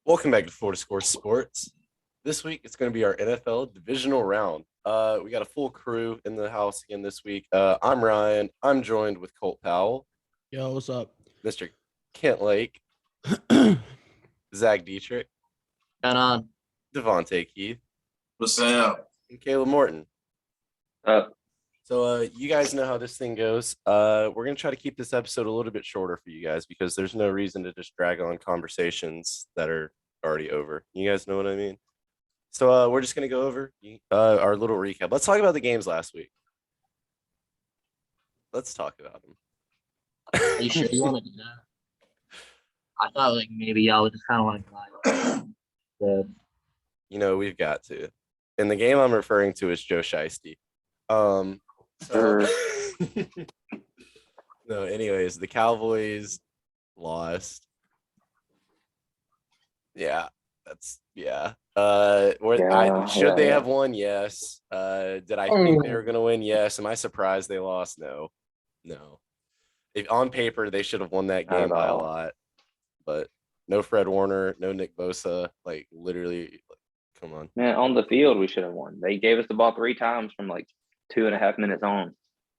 Welcome back to Florida Score Sports. This week it's going to be our NFL divisional round. We got a full crew in the house again this week. I'm Ryan. I'm joined with Colt Powell, Yo, what's up? Mr. Kent Lake, Zach Dietrich, Going on. Devontae Keith, What's up? and Caleb Morton. Uh, So you guys know how this thing goes. We're going to try to keep this episode a little bit shorter for you guys because there's no reason to just drag on conversations that are already over. You guys know what I mean? So we're just going to go over our little recap. Let's talk about the games last week. Let's talk about them. Are you sure you want to do that? I thought maybe y'all would just kind of want to the You know, we've got to. And the game I'm referring to is Joe Shiesty. So, no, anyways, the Cowboys lost. Yeah. Should they have won? Yes. Did I think they were gonna win? Yes. Am I surprised they lost? No. If on paper they should have won that game by a lot, but no Fred Warner, no Nick Bosa. Like literally, come on. Man, on the field we should have won. They gave us the ball 3 times from 2.5 minutes on,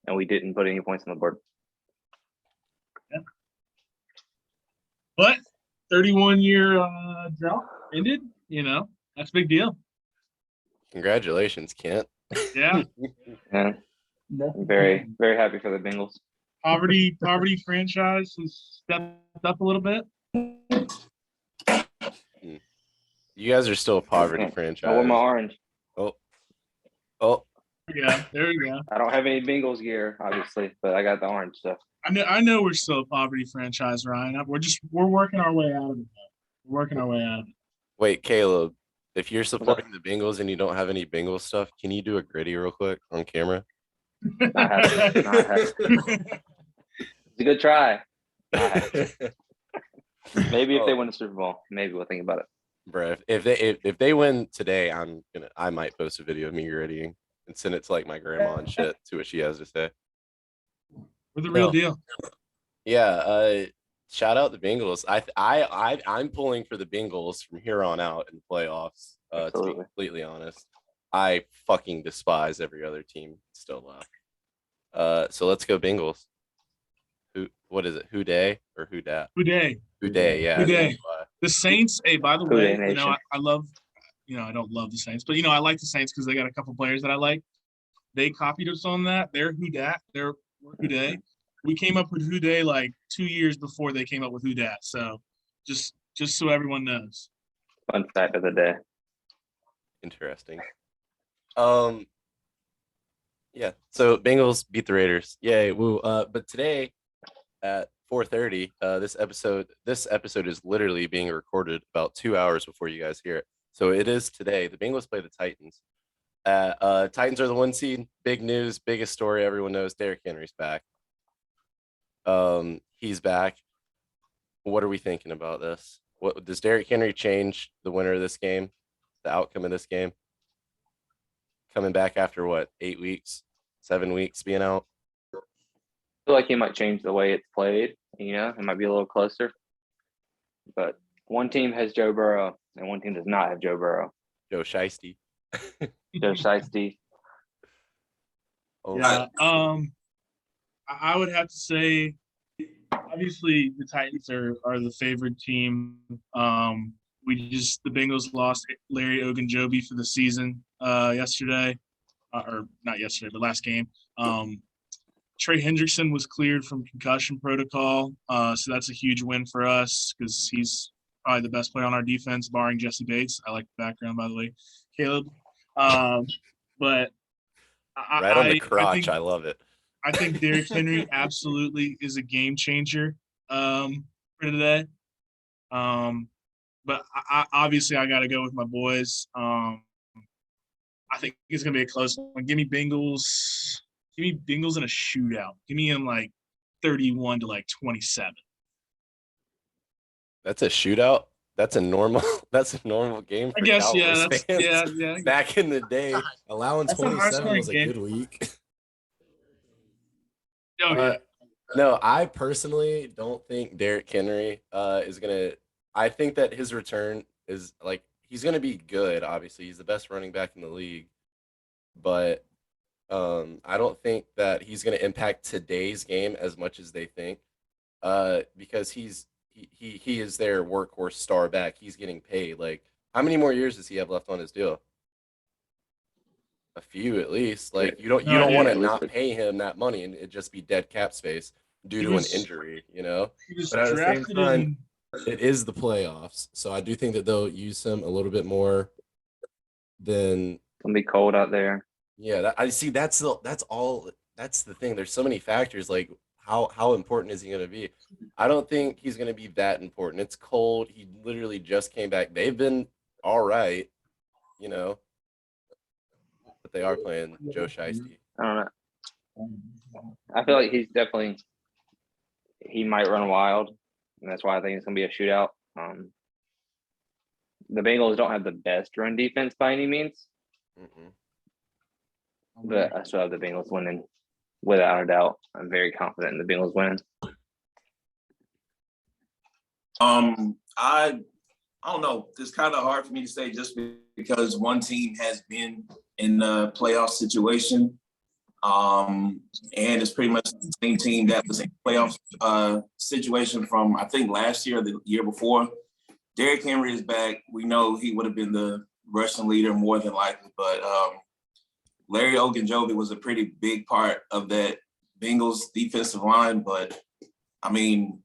and we didn't put any points on the board. Yeah. But 31-year drought ended. That's a big deal. Congratulations, Kent. Yeah. Yeah. I'm very, very happy for the Bengals. Poverty franchise has stepped up a little bit. You guys are still a poverty franchise. I wore my orange. Oh. Yeah, there you go. I don't have any Bengals gear, obviously, but I got the orange stuff. I know we're still a poverty franchise, Ryan. We're working our way out of it. We're working our way out of it. Wait, Caleb, if you're supporting the Bengals and you don't have any Bengals stuff, can you do a gritty real quick on camera? Not happy. It's a good try. Maybe if they win the Super Bowl, maybe we'll think about it. Bro, if they win today, I might post a video of me grittying and send it to my grandma and shit, see what she has to say. We're the real deal. Yeah, shout out the Bengals. I'm pulling for the Bengals from here on out in the playoffs. To be completely honest, I fucking despise every other team still left. So let's go Bengals. What is it? Who day or who dat? Who day? Who day? Yeah. Who day? The Saints. Hey, by the way, I love. I don't love the Saints, but I like the Saints because they got a couple players that I like. They copied us on that. They're who dat. They're who day. We came up with who day 2 years before they came up with who dat. So just so everyone knows. Fun fact of the day. Interesting. Yeah. So Bengals beat the Raiders. Yay! Woo! But today at 4:30, this episode is literally being recorded about 2 hours before you guys hear it. So it is today. The Bengals play the Titans. Titans are the 1 seed. Big news, biggest story. Everyone knows Derrick Henry's back. He's back. What are we thinking about this? What does Derrick Henry change the winner of this game? The outcome of this game? Coming back after what? 8 weeks, 7 weeks being out. I feel like he might change the way it's played. It might be a little closer. But one team has Joe Burrow, and one team does not have Joe Burrow. Joe Shiesty. Joe Shiesty. Oh, yeah. I would have to say, obviously, the Titans are the favorite team. The Bengals lost Larry Ogunjobi for the season yesterday, or not yesterday, but last game. Trey Hendrickson was cleared from concussion protocol, so that's a huge win for us because he's probably the best player on our defense, barring Jesse Bates. I like the background, by the way, Caleb. But right on the crotch, I love it. I think Derrick Henry absolutely is a game changer for today. But obviously I got to go with my boys. I think it's gonna be a close one. Give me Bengals in a shootout. Give me them 31 to 27. That's a shootout. That's a normal game for I guess. Cowboys fans. Yeah. Back in the day, allowing 27 was a good week. Oh, yeah. No, I personally don't think Derrick Henry is gonna I think that his return is like he's going to be good. Obviously, he's the best running back in the league, but I don't think that he's going to impact today's game as much as they think. Because he is their workhorse star back. He's getting paid. Like, how many more years does he have left on his deal? A few at least. Like, you don't No, want yeah. to not pay him that money and it just be dead cap space due He to an was- injury, you know? He was But at the same drafted time, in. it is the playoffs, so I do think that they'll use him a little bit more than It's gonna be cold out there. yeah. I see. That's all. That's the thing. There's so many factors. Like how important is he going to be? I don't think he's going to be that important. It's cold. He literally just came back. They've been all right, you know, but they are playing Joe Shiesty. I don't know. I feel like he might run wild, and that's why I think it's gonna be a shootout. The Bengals don't have the best run defense by any means, Mm-mm. but I still have the Bengals winning without a doubt. I'm very confident in the Bengals winning. I don't know. It's kind of hard for me to say just because one team has been in a playoff situation. And it's pretty much the same team that was in playoff situation from I think last year or the year before. Derrick Henry is back. We know he would have been the rushing leader more than likely, but Larry Ogunjobi was a pretty big part of that Bengals defensive line. But I mean,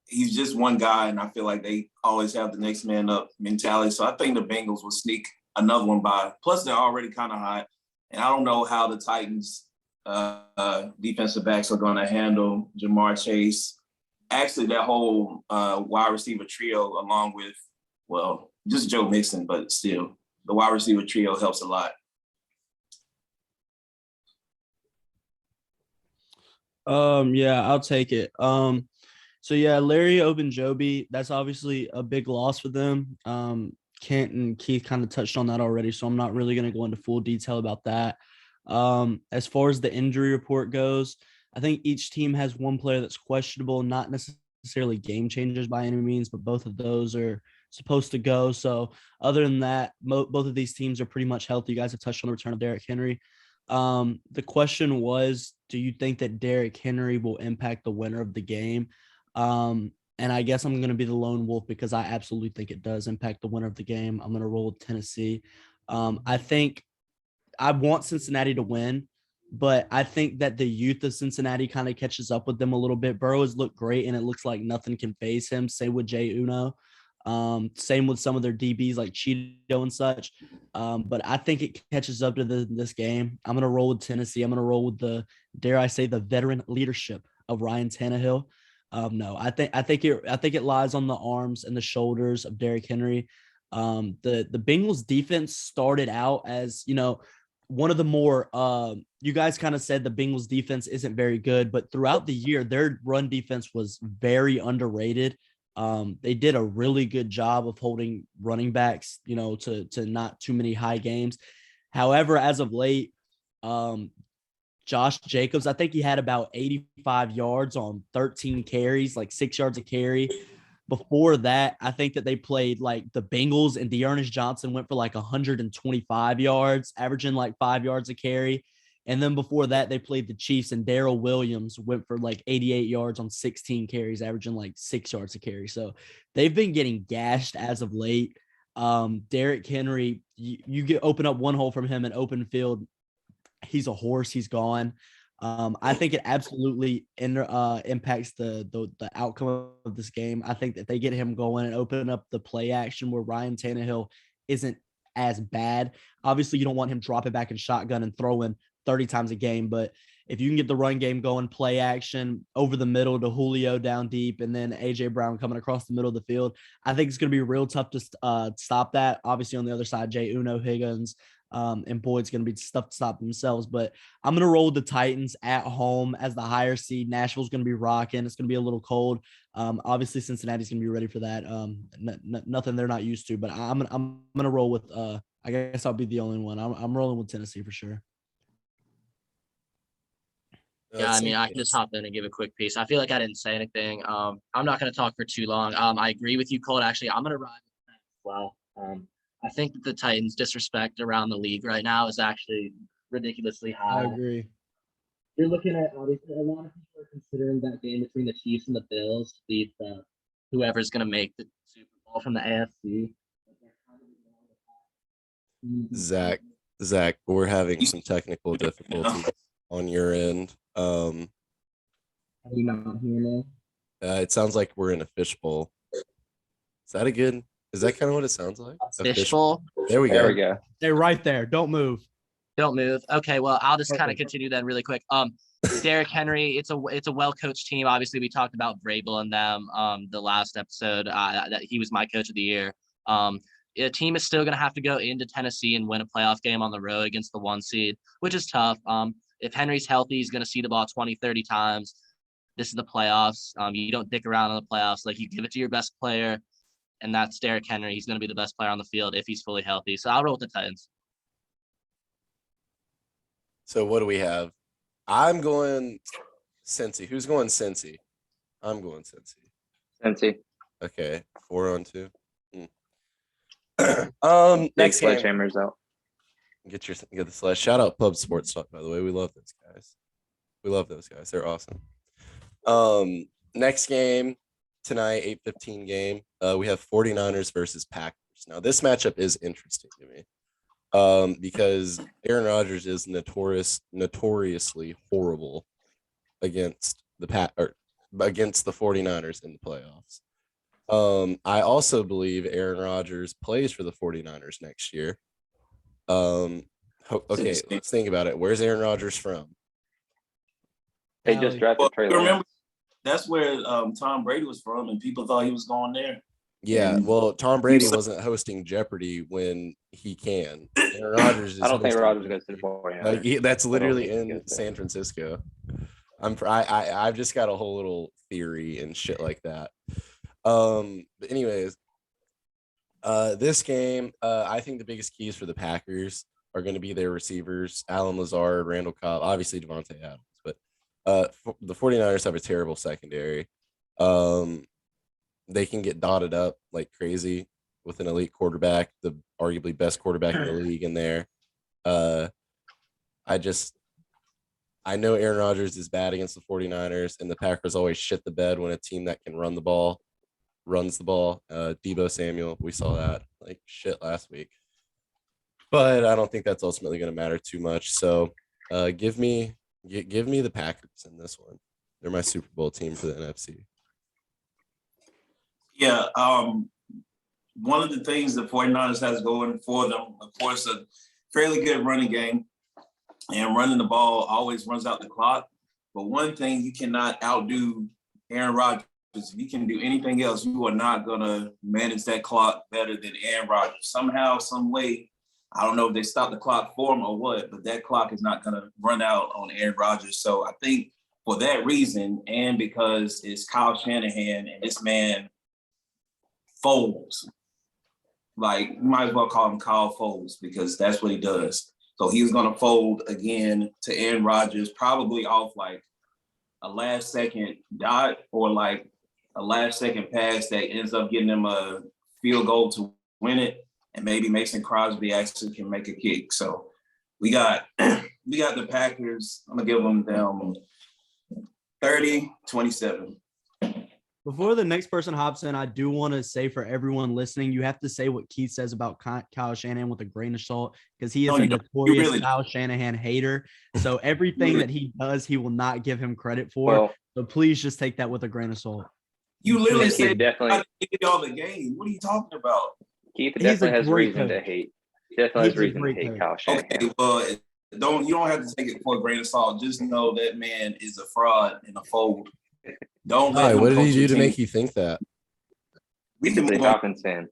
he's just one guy, and I feel like they always have the next man up mentality. So I think the Bengals will sneak another one by. Plus, they're already kind of hot, and I don't know how the Titans defensive backs are going to handle Jamar Chase. Actually, that whole wide receiver trio, along with, well, just Joe Mixon, but still, the wide receiver trio helps a lot. Yeah, I'll take it. So yeah, Larry Ogunjobi, that's obviously a big loss for them. Kent and Keith kind of touched on that already, so I'm not really going to go into full detail about that. As far as the injury report goes, I think each team has one player that's questionable, not necessarily game changers by any means, but both of those are supposed to go. So other than that, both of these teams are pretty much healthy. You guys have touched on the return of Derrick Henry. The question was, do you think that Derrick Henry will impact the winner of the game? And I guess I'm going to be the lone wolf because I absolutely think it does impact the winner of the game. I'm going to roll with Tennessee. I think I want Cincinnati to win, but I think that the youth of Cincinnati kind of catches up with them a little bit. Burrow has looked great, and it looks like nothing can phase him. Same with Jay Uno. Same with some of their DBs like Cheeto and such. But I think it catches up to this game. I'm going to roll with Tennessee. I'm going to roll with dare I say, the veteran leadership of Ryan Tannehill. No, I think it lies on the arms and the shoulders of Derrick Henry. The Bengals defense started out as, one of the more you guys kind of said the Bengals defense isn't very good, but throughout the year, their run defense was very underrated. They did a really good job of holding running backs, to not too many high games. However, as of late, Josh Jacobs, I think he had about 85 yards on 13 carries, like 6 yards a carry. Before that, I think that they played like the Bengals, and Dearness Johnson went for like 125 yards, averaging like 5 yards a carry. And then before that, they played the Chiefs, and Darrell Williams went for like 88 yards on 16 carries, averaging like 6 yards a carry. So they've been getting gashed as of late. Derrick Henry, you open up one hole from him in open field, he's a horse. He's gone. I think it absolutely impacts the outcome of this game. I think that they get him going and open up the play action where Ryan Tannehill isn't as bad. Obviously, you don't want him dropping back in shotgun and throwing 30 times a game, but if you can get the run game going, play action over the middle to Julio down deep, and then A.J. Brown coming across the middle of the field, I think it's going to be real tough to stop that. Obviously, on the other side, Jay Uno, Higgins, and Boyd's going to be tough to stop themselves. But I'm going to roll with the Titans at home as the higher seed. Nashville's going to be rocking. It's going to be a little cold. Obviously, Cincinnati's going to be ready for that. Nothing they're not used to. But I'm going to roll with I guess I'll be the only one. I'm rolling with Tennessee for sure. Yeah, I mean, I can just hop in and give a quick piece. I feel like I didn't say anything. I'm not going to talk for too long. I agree with you, Colt. Actually, I'm going to ride with that as well. I think that the Titans' disrespect around the league right now is actually ridiculously I high. agree. You're looking at obviously a lot of people are considering that game between the Chiefs and the Bills to be the whoever's going to make the Super Bowl from the AFC. Zach, we're having some technical difficulties on your end. Are you not hearing me? It sounds like we're in a fishbowl. Is that kind of what it sounds like? A Fishbowl? There we There we go. go. Stay right there. Don't move. Don't move. Okay, well, I'll just kind of Okay. continue then really quick. Derrick Henry, it's a well-coached team. Obviously, we talked about Vrabel and them the last episode. That he was my coach of the year. A team is still going to have to go into Tennessee and win a playoff game on the road against the 1 seed, which is tough. If Henry's healthy, he's going to see the ball 20, 30 times. This is the playoffs. You don't dick around in the playoffs. Like, you give it to your best player, and that's Derrick Henry. He's going to be the best player on the field if he's fully healthy. So I'll roll with the Titans. So what do we have? I'm going Cincy. Who's going Cincy? I'm going Cincy. Cincy. Okay, 4-2. Big Next game. sledgehammers out. Get the slash. Shout out Pub Sports Talk, by the way. We love those guys. We love those guys. They're awesome. Next game tonight, 8:15 game. We have 49ers versus Packers. Now, this matchup is interesting to me. Because Aaron Rodgers is notoriously horrible against the 49ers in the playoffs. I also believe Aaron Rodgers plays for the 49ers next year. Okay, let's think about it. Where's Aaron Rodgers from? They just drafted Trey Lance. Remember, that's where Tom Brady was from, and people thought he was going there. Yeah, well, Tom Brady wasn't hosting Jeopardy when he can. Aaron Rodgers is I don't think hosting Rodgers goes to the 49ers. that's literally think he in goes there. San Francisco. I've just got a whole little theory and shit like that. But anyways, this game, I think the biggest keys for the Packers are going to be their receivers, Alan Lazard, Randall Cobb, obviously Devontae Adams, but the 49ers have a terrible secondary. They can get dotted up like crazy with an elite quarterback, the arguably best quarterback in the league in there. I know Aaron Rodgers is bad against the 49ers, and the Packers always shit the bed when a team that can run the ball runs the ball. Deebo Samuel, we saw that like shit last week. But I don't think that's ultimately going to matter too much. So give me the Packers in this one. They're my Super Bowl team for the NFC. Yeah, one of the things the 49ers has going for them, of course, a fairly good running game, and running the ball always runs out the clock. But one thing you cannot outdo Aaron Rodgers. If you can do anything else, you are not going to manage that clock better than Aaron Rodgers. Somehow, some way, I don't know if they stop the clock for him or what, but that clock is not going to run out on Aaron Rodgers. So I think for that reason, and because it's Kyle Shanahan and this man folds, like you might as well call him Kyle Folds because that's what he does. So he's going to fold again to Aaron Rodgers, probably off like a last second dot or like a last second pass that ends up getting them a field goal to win it. And maybe Mason Crosby actually can make a kick. So we got the Packers. I'm going to give them 30-27. Before the next person hops in, I do want to say for everyone listening, you have to say what Keith says about Kyle Shanahan with a grain of salt because he is a notorious Kyle Shanahan hater. So everything that he does, he will not give him credit for. Well, So please just take that with a grain of salt. You literally Keith said definitely, y'all the game. What are you talking about? Keith He's a definitely has great reason to coach. hate. Definitely He's has a reason to great hate coach. Kyle Shanahan. Okay, well, you don't have to take it for a grain of salt. Just know that man is a fraud and a fold. Don't let Why? him What did coach he do your to team. make you think that? We He's can a move on. Falcons fan.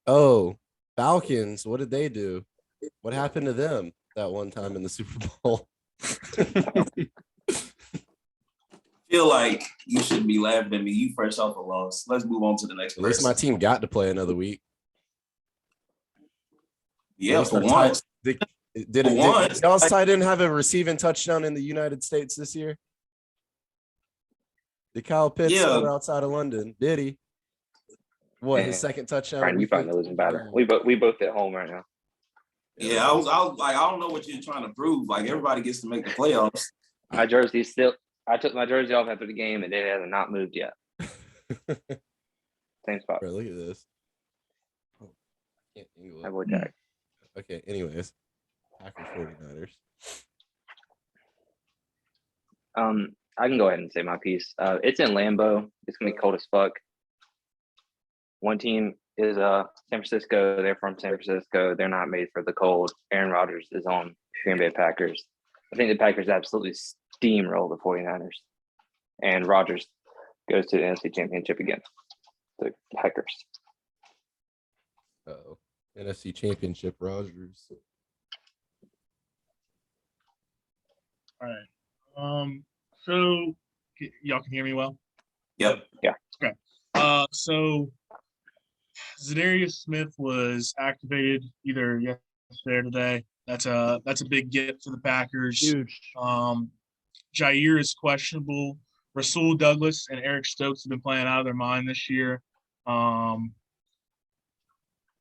Oh, Falcons. What did they do? What happened to them that one time in the Super Bowl? Feel like you shouldn't be laughing at me. You fresh off a loss. Let's move on to the next At least person. my team got to play another week. Yeah, for Did once. y'all's side didn't have a receiving touchdown in the United States this year? Did Kyle Pitts Yeah. score outside of London? Did he? What, his Man, second touchdown? Brian, you probably know losing better. We both at home right now. Yeah, I was like, I don't know what you're trying to prove. Like, everybody gets to make the playoffs. I took my jersey off after the game, and it has not moved yet. Same spot. Bro, look at this. Oh, I can't angle I it. would tag. Okay, anyways. Packers 49ers. I can go ahead and say my piece. It's in Lambeau. It's gonna be cold as fuck. One team is San Francisco. They're from San Francisco. They're not made for the cold. Aaron Rodgers is on Green Bay Packers. I think the Packers absolutely steamroll the 49ers. And Rodgers goes to the NFC Championship again. The Packers. Uh-oh. NFC Championship Rodgers. All right. So y'all can hear me well? Yep. Yeah. Okay. So Zadarius Smith was activated either yesterday or today. That's a big get for the Packers. Huge. Jair is questionable. Rasul Douglas and Eric Stokes have been playing out of their mind this year.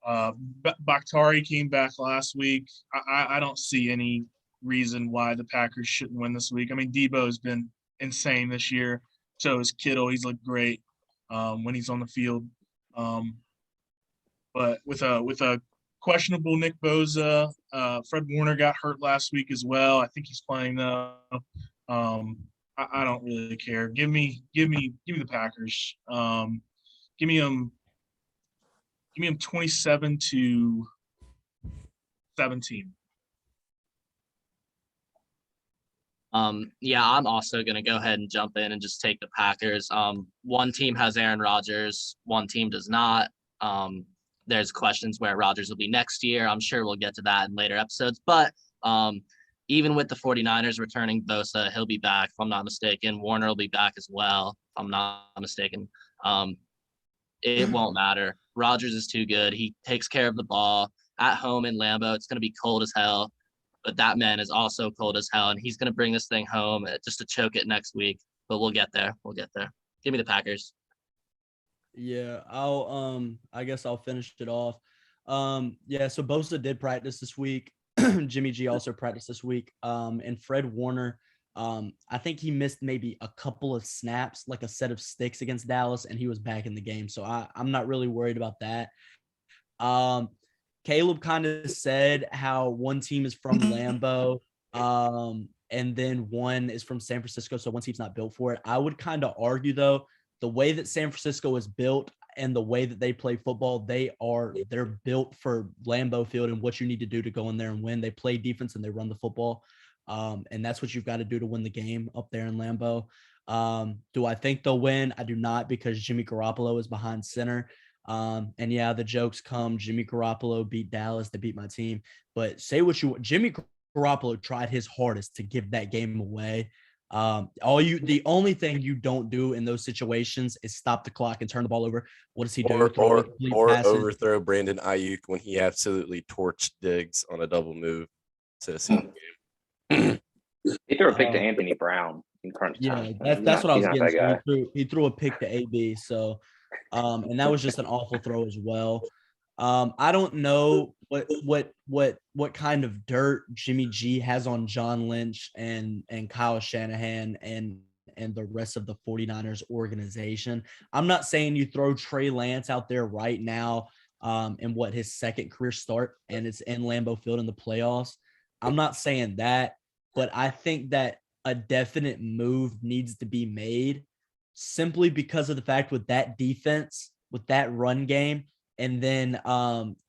Bakhtari came back last week. I don't see any reason why the Packers shouldn't win this week. I mean, Debo's been insane this year. So is Kittle. He's looked great when he's on the field. But with a questionable Nick Bosa, Fred Warner got hurt last week as well. I think he's playing though. I don't really care. Give me the Packers. Give me them 27-17. Yeah, I'm also going to go ahead and jump in and just take the Packers. One team has Aaron Rodgers, one team does not. There's questions where Rodgers will be next year. I'm sure we'll get to that in later episodes. But even with the 49ers returning Bosa, he'll be back, if I'm not mistaken. Warner will be back as well, if I'm not mistaken. It won't matter. Rodgers is too good. He takes care of the ball. At home in Lambeau, it's going to be cold as hell. But that man is also cold as hell, and he's going to bring this thing home just to choke it next week. But we'll get there. We'll get there. Give me the Packers. Yeah, I guess I'll finish it off. Yeah, so Bosa did practice this week. Jimmy G also practiced this week. And Fred Warner, I think he missed maybe a couple of snaps, like a set of sticks against Dallas, and he was back in the game. So I'm not really worried about that. Caleb kind of said how one team is from Lambeau, and then one is from San Francisco, so one team's not built for it. I would kind of argue, though, the way that San Francisco is built and the way that they play football, they're built for Lambeau Field and what you need to do to go in there and win. They play defense and they run the football, and that's what you've got to do to win the game up there in Lambeau. Do I think they'll win? I do not, because Jimmy Garoppolo is behind center. And yeah, the jokes come. Jimmy Garoppolo beat Dallas. They beat my team. But say what you want. Jimmy Garoppolo tried his hardest to give that game away. The only thing you don't do in those situations is stop the clock and turn the ball over. What does he do? Or overthrow Brandon Ayuk when he absolutely torched Diggs on a double move to seal the game. He threw a pick to Anthony Brown in crunch time. Yeah, that's what I was getting to. He threw a pick to AB. So, and that was just an awful throw as well. I don't know what kind of dirt Jimmy G has on John Lynch and Kyle Shanahan and the rest of the 49ers organization. I'm not saying you throw Trey Lance out there right now in his second career start, and it's in Lambeau Field in the playoffs. I'm not saying that, but I think that a definite move needs to be made simply because of the fact with that defense, with that run game. And then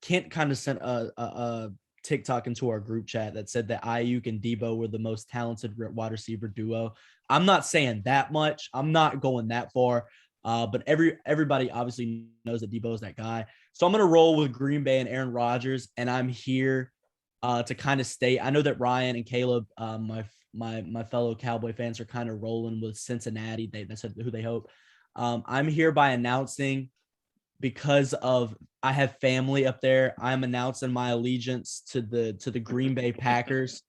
Kent kind of sent a TikTok into our group chat that said that Ayuk and Debo were the most talented wide receiver duo. I'm not saying that much. I'm not going that far. But everybody obviously knows that Debo is that guy. So I'm going to roll with Green Bay and Aaron Rodgers, and I'm here to kind of stay. I know that Ryan and Caleb, my fellow Cowboy fans, are kind of rolling with Cincinnati. That's who they hope. I'm here by announcing, because I have family up there, I'm announcing my allegiance to the Green Bay Packers.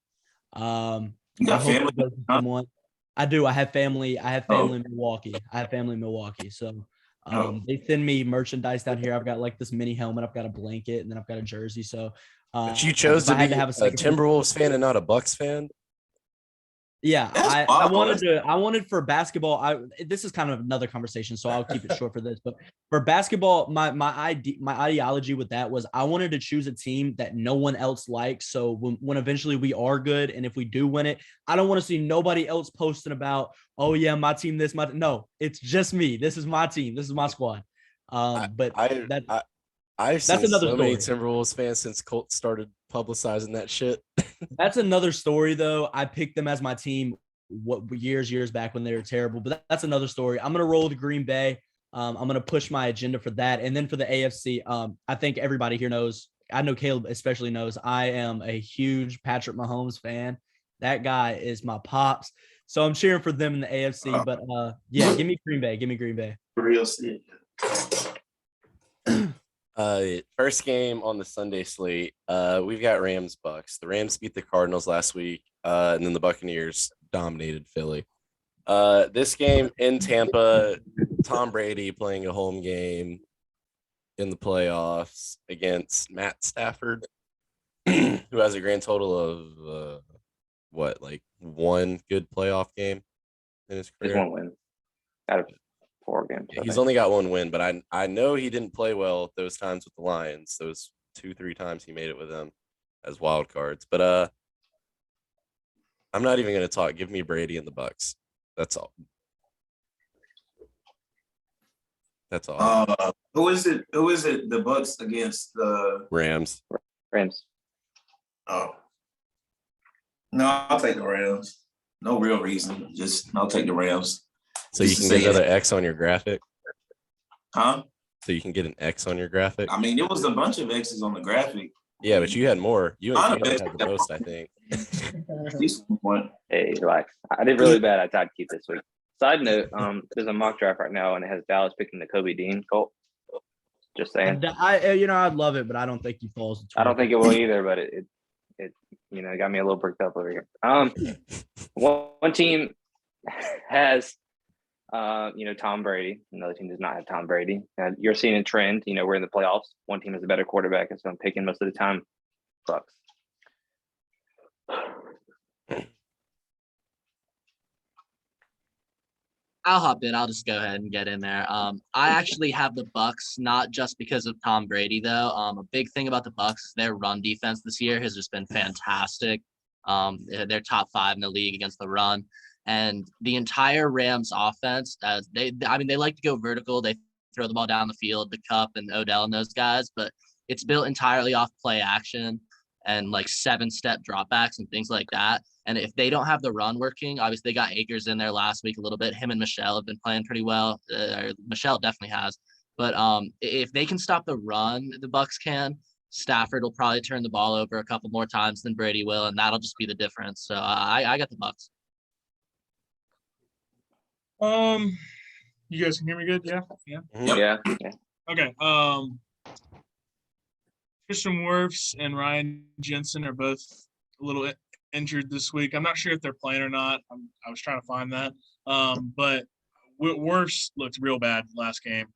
You got family? I do. I have family. I have family Oh. in Milwaukee. So Oh. they send me merchandise down here. I've got like this mini helmet. I've got a blanket, and then I've got a jersey. So But you chose if to I had be to have a a second, Timberwolves fan and not a Bucks fan. yeah, That's I wild. wanted for basketball. This is kind of another conversation, so I'll keep it short for this. But for basketball, my ideology with that was I wanted to choose a team that no one else likes. So when eventually we are good, and if we do win it, I don't want to see nobody else posting about, oh yeah, my team, no, it's just me. This is my team. This is my squad. But I, that I I've that's seen another so many story. Timberwolves fans since Colts started publicizing that shit. That's another story, though. I picked them as my team years back when they were terrible, but that's another story. I'm gonna roll with Green Bay. I'm gonna push my agenda for that, and then for the AFC, I think everybody here knows. I know Caleb especially knows. I am a huge Patrick Mahomes fan. That guy is my pops. So I'm cheering for them in the AFC. But yeah, give me Green Bay. Give me Green Bay. Real shit. First game on the Sunday slate. We've got Rams Bucks. The Rams beat the Cardinals last week, and then the Buccaneers dominated Philly. This game in Tampa, Tom Brady playing a home game in the playoffs against Matt Stafford, who has a grand total of like one good playoff game in his Just career. one win out of 4 games. I He's think. only got one win, but I know he didn't play well those times with the Lions. Those 2-3 times he made it with them as wild cards. But I'm not even gonna talk. Give me Brady and the Bucks. That's all. That's all. Who is it? Who is it? The Bucks against the Rams. Rams. Oh. No, I'll take the Rams. No real reason. Just I'll take the Rams. So you Just can to get say another it. X on your graphic. Huh? So you can get an X on your graphic. I mean, it was a bunch of X's on the graphic. Yeah, but you had more. You I'm and the Caleb best. had the most, I think. At least one. Hey, relax. I did really bad. I tried to keep this week. Side note, there's a mock draft right now, and it has Dallas picking the Kobe Dean Colt. Just saying. I'd love it, but I don't think he falls. I don't think it will either, but it got me a little perked up over here. One team has Tom Brady. Another team does not have Tom Brady. You're seeing a trend. We're in the playoffs. One team has a better quarterback, and so I'm picking most of the time Bucks. I'll hop in. I'll just go ahead and get in there. I actually have the Bucks, not just because of Tom Brady, though. A big thing about the Bucks is their run defense this year has just been fantastic. They're top 5 in the league against the run, and the entire Rams offense. They like to go vertical. They throw the ball down the field, the Cup and Odell and those guys, but it's built entirely off play action and like 7-step dropbacks and things like that. And if they don't have the run working, obviously they got Akers in there last week a little bit. Him and Michelle have been playing pretty well. Michelle definitely has. But if they can stop the run, the Bucks can. Stafford will probably turn the ball over a couple more times than Brady will, and that'll just be the difference. So I got the Bucks. You guys can hear me good? Yeah. Yeah. Okay. Christian Wirfs and Ryan Jensen are both a little injured this week. I'm not sure if they're playing or not. I was trying to find that. But Wirfs looked real bad last game.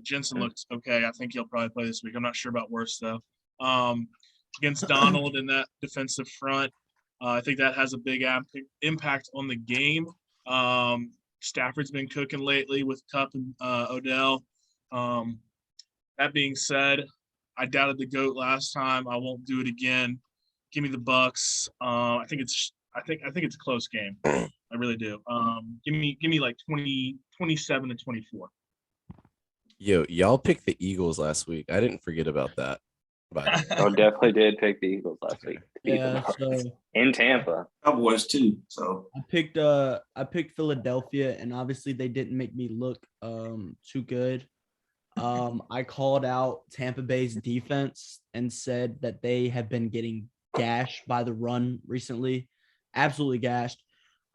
Jensen looked okay. I think he'll probably play this week. I'm not sure about Wirfs though. Against Donald in that defensive front, I think that has a big impact on the game. Stafford's been cooking lately with Cup and Odell. That being said, I doubted the GOAT last time. I won't do it again. Give me the Bucks. I think it's a close game. I really do. Give me like 27 to 24. Yo, y'all picked the Eagles last week. I didn't forget about that. I definitely did pick the Eagles last week. Yeah, so In Tampa. Cowboys too. So I picked Philadelphia, and obviously they didn't make me look too good. I called out Tampa Bay's defense and said that they have been getting gashed by the run recently, absolutely gashed.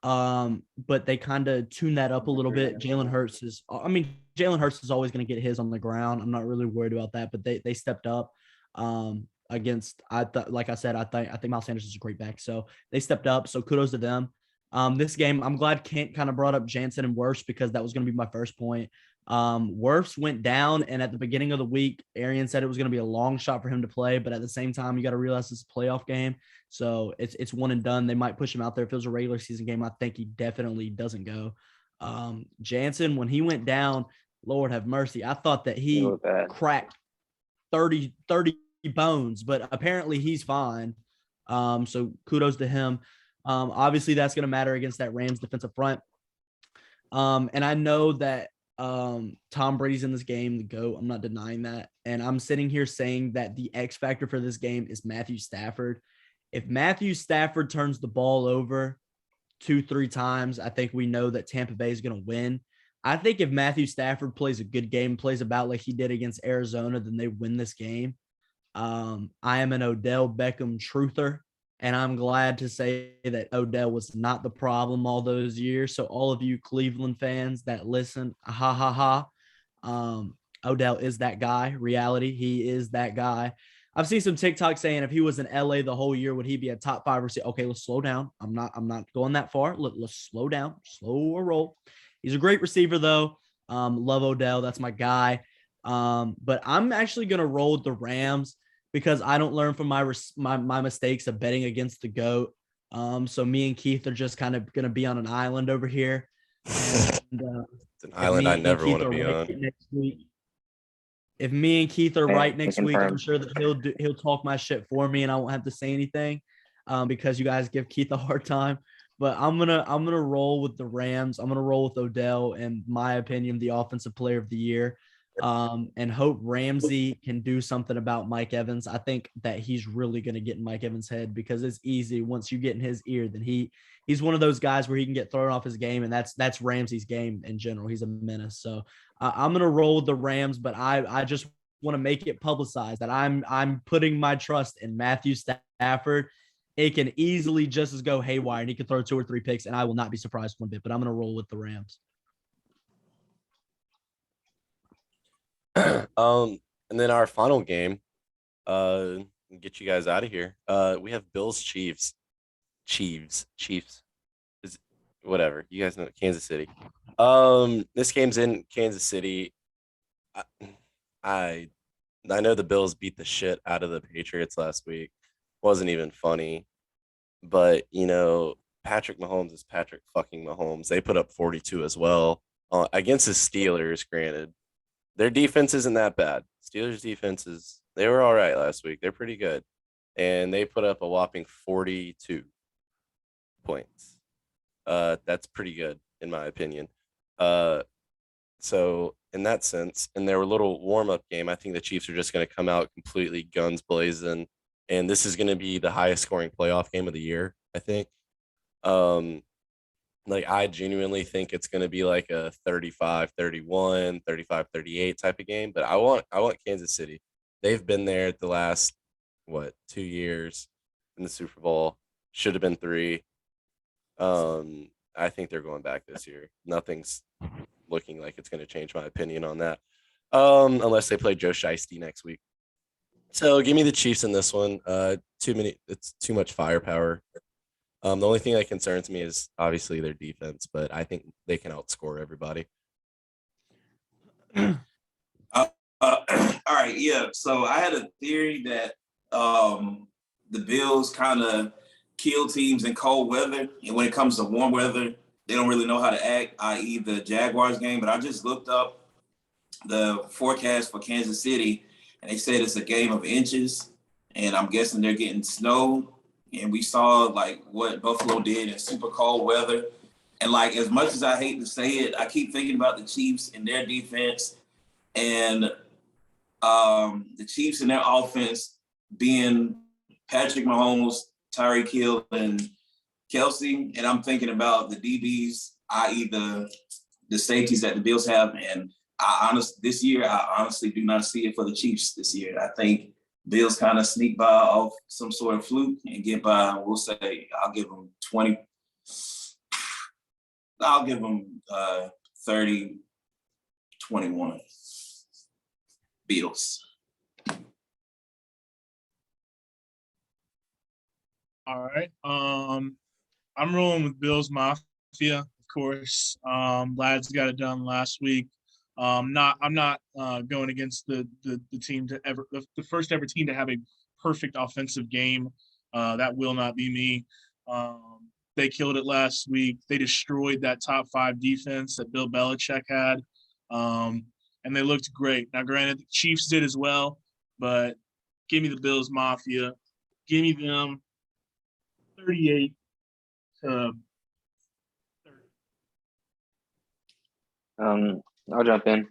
But they kind of tuned that up a little bit. Jalen Hurts is always going to get his on the ground. I'm not really worried about that, but they stepped up against. Like I said, I think Miles Sanders is a great back, so they stepped up. So kudos to them. This game, I'm glad Kent kind of brought up Jansen and Wirfs because that was going to be my first point. Wirfs went down, and at the beginning of the week, Arian said it was going to be a long shot for him to play, but at the same time, you got to realize it's a playoff game, so it's one and done. They might push him out there. If it was a regular season game, I think he definitely doesn't go. Jansen, when he went down, Lord have mercy, I thought that he cracked 30 bones, but apparently he's fine. So kudos to him. Obviously, that's going to matter against that Rams defensive front. And I know that Tom Brady's in this game, the GOAT. I'm not denying that. And I'm sitting here saying that the X factor for this game is Matthew Stafford. If Matthew Stafford turns the ball over 2-3 times, I think we know that Tampa Bay is going to win. I think if Matthew Stafford plays a good game, plays about like he did against Arizona, then they win this game. I am an Odell Beckham truther, and I'm glad to say that Odell was not the problem all those years. So all of you Cleveland fans that listen, ha ha ha. Odell is that guy. Reality, he is that guy. I've seen some TikTok saying if he was in LA the whole year, would he be a top 5 receiver? Okay, let's slow down. I'm not going that far. Let's slow down, slow a roll. He's a great receiver though. Love Odell. That's my guy. But I'm actually gonna roll with the Rams because I don't learn from my mistakes of betting against the GOAT. So me and Keith are just kind of gonna be on an island over here. And, it's an island I never want to be on. Next week, if me and Keith are right next week, I'm sure that he'll talk my shit for me, and I won't have to say anything because you guys give Keith a hard time. But I'm gonna roll with the Rams. I'm gonna roll with Odell, in my opinion, the offensive player of the year, and hope Ramsey can do something about Mike Evans. I think that he's really gonna get in Mike Evans' head because it's easy once you get in his ear. Then he's one of those guys where he can get thrown off his game, and that's Ramsey's game in general. He's a menace. So I'm gonna roll with the Rams, but I just want to make it publicized that I'm putting my trust in Matthew Stafford. It can easily just as go haywire, and he can throw 2 or 3 picks, and I will not be surprised one bit. But I'm going to roll with the Rams. And then our final game, get you guys out of here. We have Bills Chiefs. Chiefs. Is whatever. You guys know Kansas City. This game's in Kansas City. I know the Bills beat the shit out of the Patriots last week. Wasn't even funny, but Patrick Mahomes is Patrick fucking Mahomes. They put up 42 as well against the Steelers. Granted, their defense isn't that bad. Steelers defenses, they were all right last week. They're pretty good, and they put up a whopping 42 points. That's pretty good in my opinion. So in that sense, in their little warm-up game, I think the Chiefs are just going to come out completely guns blazing. And this is going to be the highest scoring playoff game of the year, I think. I genuinely think it's going to be like a 35-31, 35-38 type of game. But I want Kansas City. They've been there the last 2 years in the Super Bowl. Should have been 3. I think they're going back this year. Nothing's looking like it's going to change my opinion on that. Unless they play Joe Shiesty next week. So give me the Chiefs in this one. It's too much firepower. The only thing that concerns me is obviously their defense, but I think they can outscore everybody. All right, yeah. So I had a theory that the Bills kind of kill teams in cold weather, and when it comes to warm weather, they don't really know how to act, i.e. the Jaguars game. But I just looked up the forecast for Kansas City, and they said it's a game of inches, and I'm guessing they're getting snow. And we saw what Buffalo did in super cold weather. And as much as I hate to say it, I keep thinking about the Chiefs and their defense and the Chiefs and their offense being Patrick Mahomes, Tyreek Hill, and Kelsey. And I'm thinking about the DBs, i.e. the safeties that the Bills have. And this year, I honestly do not see it for the Chiefs this year. I think Bills kind of sneak by off some sort of fluke and get by. We'll say I'll give them 20. I'll give them 30-21. Bills. All right. I'm rolling with Bills Mafia, of course. Lads got it done last week. I'm not going against the team to ever the first ever team to have a perfect offensive game. That will not be me. They killed it last week. They destroyed that top 5 defense that Bill Belichick had, and they looked great. Now, granted, the Chiefs did as well, but give me the Bills Mafia. Give me them 38 to 30. I'll jump in.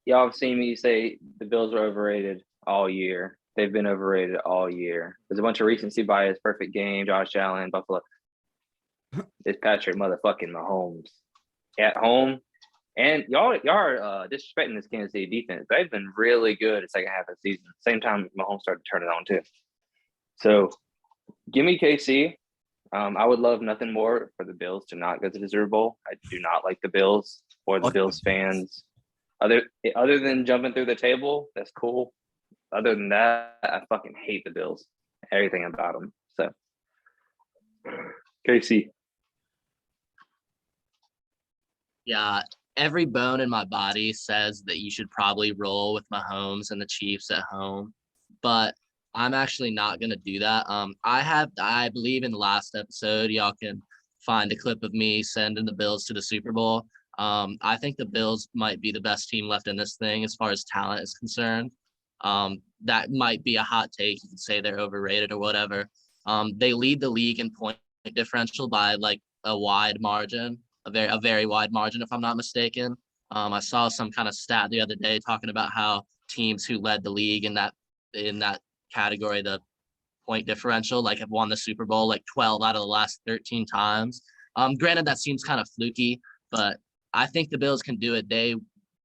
Y'all have seen me say the Bills are overrated all year. They've been overrated all year. There's a bunch of recency bias, perfect game, Josh Allen, Buffalo. It's Patrick motherfucking Mahomes at home. And y'all are disrespecting this Kansas City defense. They've been really good the second half of the season. Same time Mahomes started to turn it on too. So give me KC. I would love nothing more for the Bills to not go to the Super Bowl. I do not like the Bills or the Bills fans. Other than jumping through the table, that's cool. Other than that, I fucking hate the Bills. Everything about them. So, KC. Yeah, every bone in my body says that you should probably roll with Mahomes and the Chiefs at home, but I'm actually not gonna do that. I believe in the last episode, y'all can find a clip of me sending the Bills to the Super Bowl. I think the Bills might be the best team left in this thing as far as talent is concerned. That might be a hot take. You can say they're overrated or whatever. They lead the league in point differential by like a wide margin, a very wide margin, if I'm not mistaken. I saw some kind of stat the other day talking about how teams who led the league in that category, the point differential, like have won the Super Bowl like 12 out of the last 13 times. Granted, that seems kind of fluky, but I think the Bills can do it. They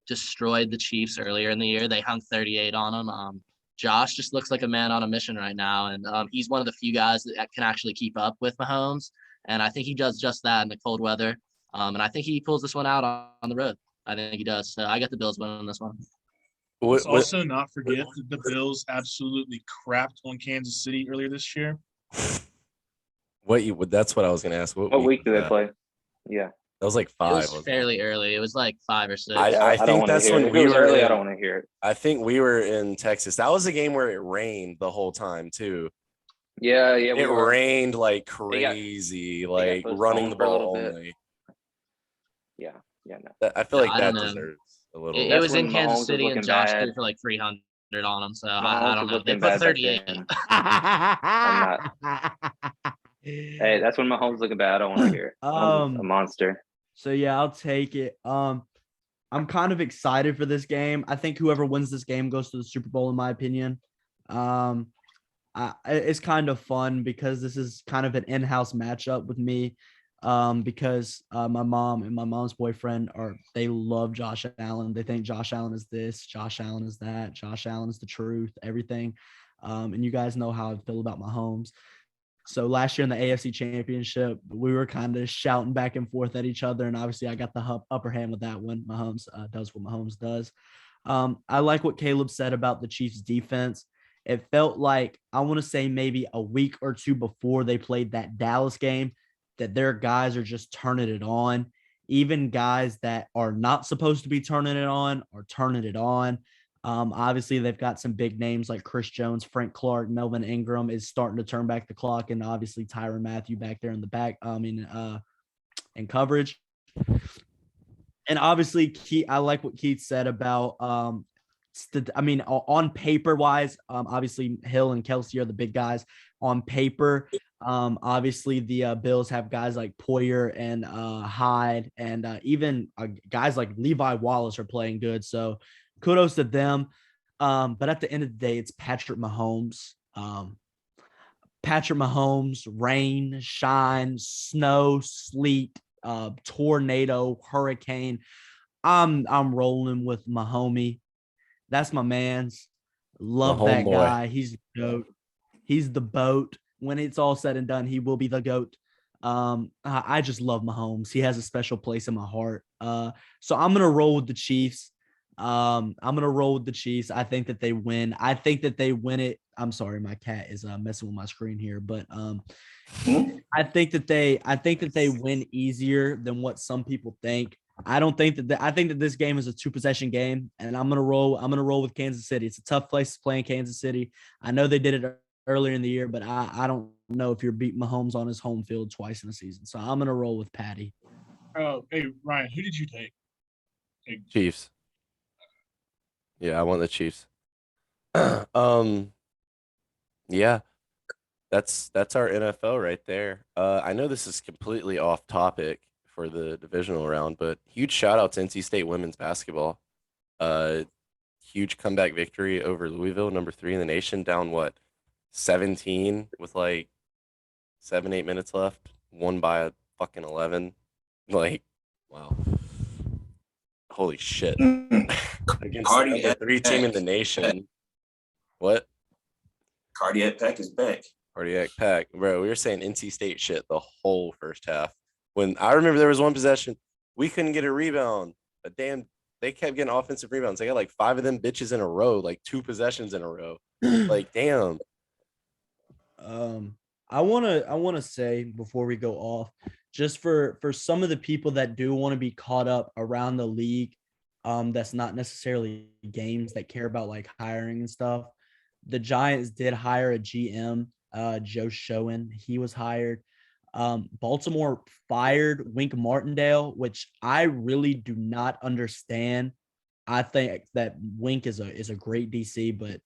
destroyed the Chiefs earlier in the year. They hung 38 on them. Josh just looks like a man on a mission right now, and he's one of the few guys that can actually keep up with Mahomes, and I think he does just that in the cold weather. And I think he pulls this one out on the road. I think he does. So I got the Bills winning this one. Let's also not forget that the Bills absolutely crapped on Kansas City earlier this year. That's what I was going to ask. What week did they play? Yeah. That was like 5. It was fairly early. It was like 5 or 6. I think that's when we were early. I don't want to hear it. I think we were in Texas. That was a game where it rained the whole time too. Yeah. It rained like crazy, like running the ball only. Yeah. No. I feel like that deserves a little. It was in Kansas City, and Josh threw for like 300 on them. So I don't know. They put 38. Hey, that's when Mahomes looking bad. I don't want to hear it. A monster. So yeah, I'll take it. I'm kind of excited for this game. I think whoever wins this game goes to the Super Bowl, in my opinion. It's kind of fun because this is kind of an in-house matchup with me. Because my mom and my mom's boyfriend they love Josh Allen. They think Josh Allen is this, Josh Allen is that, Josh Allen is the truth, everything. And you guys know how I feel about Mahomes. So last year in the AFC Championship, we were kind of shouting back and forth at each other, and obviously I got the upper hand with that one. Mahomes does what Mahomes does. I like what Caleb said about the Chiefs' defense. It felt like, I want to say maybe a week or two before they played that Dallas game, that their guys are just turning it on. Even guys that are not supposed to be turning it on are turning it on. Obviously, they've got some big names like Chris Jones, Frank Clark, Melvin Ingram is starting to turn back the clock, and obviously Tyrann Mathieu back there in the back, in coverage. And obviously, I like what Keith said about, on paper wise, obviously Hill and Kelsey are the big guys. On paper, obviously the Bills have guys like Poyer and Hyde, and even guys like Levi Wallace are playing good. So kudos to them. But at the end of the day, it's Patrick Mahomes. Patrick Mahomes, rain, shine, snow, sleet, tornado, hurricane. I'm rolling with Mahomie. That's my man's. Love that guy. He's the goat. He's the boat. When it's all said and done, he will be the GOAT. I just love Mahomes. He has a special place in my heart. So I'm going to roll with the Chiefs. I think that they win. I think that they win it I'm sorry, my cat is messing with my screen here, but Hmm? I think that they win easier than what some people think. I don't think that I think that this game is a 2-possession game, and I'm gonna roll with Kansas City. It's a tough place to play in Kansas City. I know they did it earlier in the year, but I don't know if you're beating Mahomes on his home field twice in a season. So I'm gonna roll with Patty. Oh, hey Ryan, who did you take? Chiefs. Yeah, I want the Chiefs. um, yeah, that's our NFL right there. I know this is completely off topic for the divisional round, but huge shout out to NC State women's basketball. Uh, Huge comeback victory over Louisville, number 3 in the nation, down what, 17 with like 7-8 minutes left, won by a fucking 11. Like, wow, holy shit! Against the number Cardiac 3 team in the pack. nation. What? Cardiac pack is back. Cardiac pack, bro. We were saying NC State shit the whole first half. When I remember there was one possession, we couldn't get a rebound. They kept getting offensive rebounds. They got like 5 of them bitches in a row, like 2 possessions in a row. Like, damn. I wanna say before we go off, just for some of the people that do want to be caught up around the league, that's not necessarily games that care about like hiring and stuff. The Giants did hire a GM, Joe Schoen. He was hired. Baltimore fired Wink Martindale, which I really do not understand. I think that Wink is a great DC, but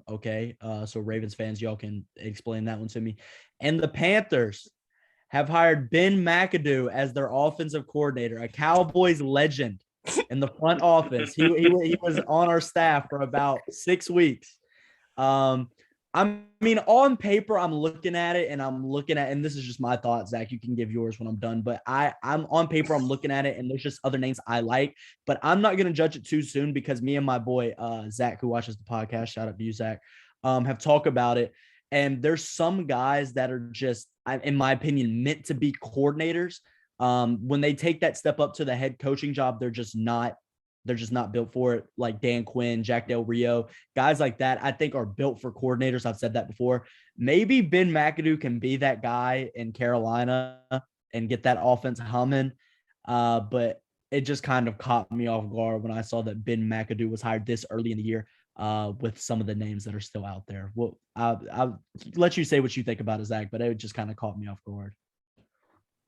okay. So Ravens fans, y'all can explain that one to me. And the Panthers have hired Ben McAdoo as their offensive coordinator, a Cowboys legend in the front office. He was on our staff for about 6 weeks. I mean, on paper, I'm looking at it and this is just my thought, Zach. You can give yours when I'm done, but I'm on paper, I'm looking at it, and there's just other names I like, but I'm not going to judge it too soon because me and my boy, Zach, who watches the podcast, shout out to you, Zach, have talked about it. And there's some guys that are just, in my opinion, meant to be coordinators. When they take that step up to the head coaching job, they're just not built for it. Like Dan Quinn, Jack Del Rio, guys like that, I think are built for coordinators. I've said that before. Maybe Ben McAdoo can be that guy in Carolina and get that offense humming. But it just kind of caught me off guard when I saw that Ben McAdoo was hired this early in the year with some of the names that are still out there. Well, I'll let you say what you think about it, Zach, but it just kind of caught me off guard.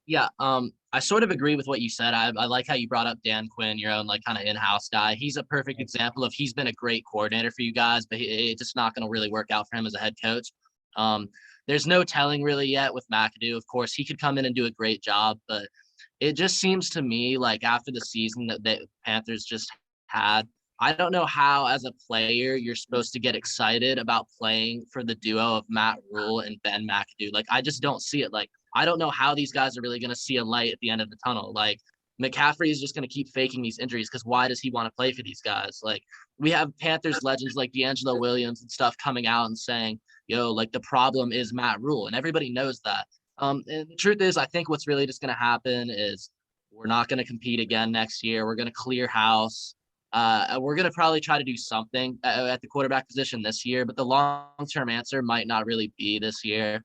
Yeah, I sort of agree with what you said. I like how you brought up Dan Quinn, your own like kind of in-house guy. He's a perfect example of he's been a great coordinator for you guys, but it's just not going to really work out for him as a head coach. There's no telling really yet with McAdoo. Of course, he could come in and do a great job, but it just seems to me like after the season that the Panthers just had, I don't know how as a player you're supposed to get excited about playing for the duo of Matt Rule and Ben McAdoo. Like, I just don't see it. Like, I don't know how these guys are really going to see a light at the end of the tunnel. Like, McCaffrey is just going to keep faking these injuries because why does he want to play for these guys? Like, we have Panthers legends like D'Angelo Williams and stuff coming out and saying, yo, like the problem is Matt Rule, and everybody knows that. And the truth is, I think what's really just going to happen is we're not going to compete again next year. We're going to clear house. We're going to probably try to do something at the quarterback position this year, but the long-term answer might not really be this year.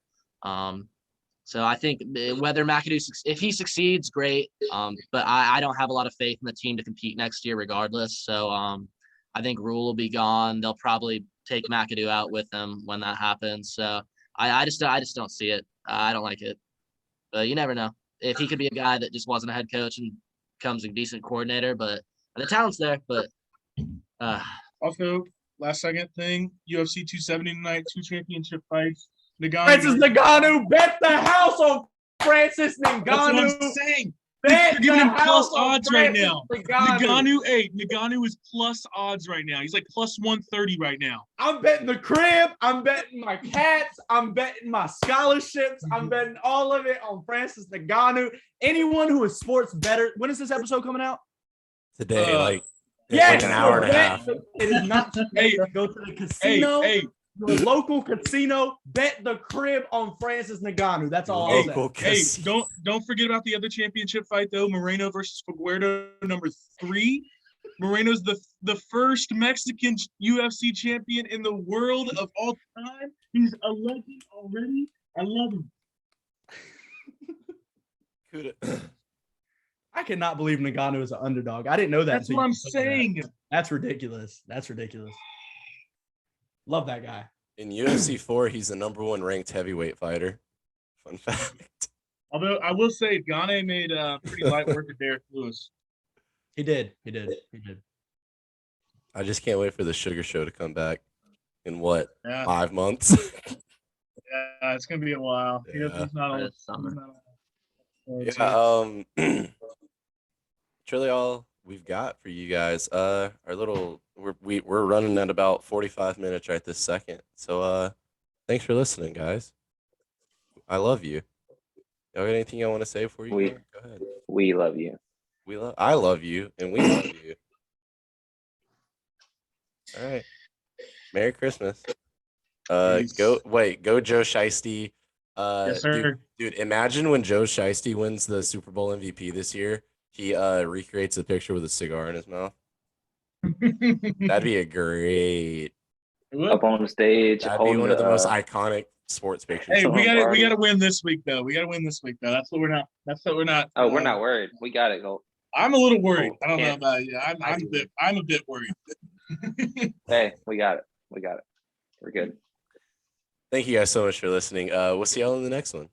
So I think whether McAdoo, if he succeeds, great. But I don't have a lot of faith in the team to compete next year regardless. So I think Rule will be gone. They'll probably take McAdoo out with them when that happens. So I just don't see it. I don't like it. But you never know. If he could be a guy that just wasn't a head coach and becomes a decent coordinator, but the talent's there. But Also, last second thing, UFC 270 tonight, 2 championship fights. Francis Ngannou bet the house on Francis Ngannou. That's what I'm saying. Bet They're giving him the plus house on odds right Francis now. Ngannou is plus odds right now. He's like plus 130 right now. I'm betting the crib. I'm betting my cats. I'm betting my scholarships. I'm betting all of it on Francis Ngannou. Anyone who is sports better. When is this episode coming out? Today, like Yes, an hour and a half. It is not too late to go to the casino. Your local casino, bet the crib on Francis Ngannou. That's all I'll say. Don't forget about the other championship fight though. Moreno versus Figueroa, number 3. Moreno's the first Mexican UFC champion in the world of all time. He's a legend already. I love him. I cannot believe Ngannou is an underdog. I didn't know that. That's what I'm saying. That's ridiculous. That's ridiculous. Love that guy. In UFC 4, he's the #1 ranked heavyweight fighter. Fun fact. Although I will say, Gane made pretty light work of Derrick Lewis. He did. I just can't wait for the Sugar Show to come back in what, Yeah, 5 months? yeah, it's gonna be a while. Yeah. He's not This summer. Yeah, it's really all we've got for you guys. Our little we're running at about 45 minutes right this second. So thanks for listening, guys. I love you. Y'all got anything y'all want to say before you go? Go ahead. We love you. I love you and we love you. All right. Merry Christmas. Peace. Go Joe Shiesty. Yes, sir. Dude, imagine when Joe Shiesty wins the Super Bowl MVP this year. He recreates a picture with a cigar in his mouth. That'd be a great. Up on the stage. That'd be one of the most iconic sports pictures. Hey, we gotta win this week though. That's what we're not. Oh, we're not worried. We got it, Gold. I'm a little worried. I don't know Yeah. about you. I'm a bit worried. Hey, we got it. We're good. Thank you guys so much for listening. We'll see y'all in the next one.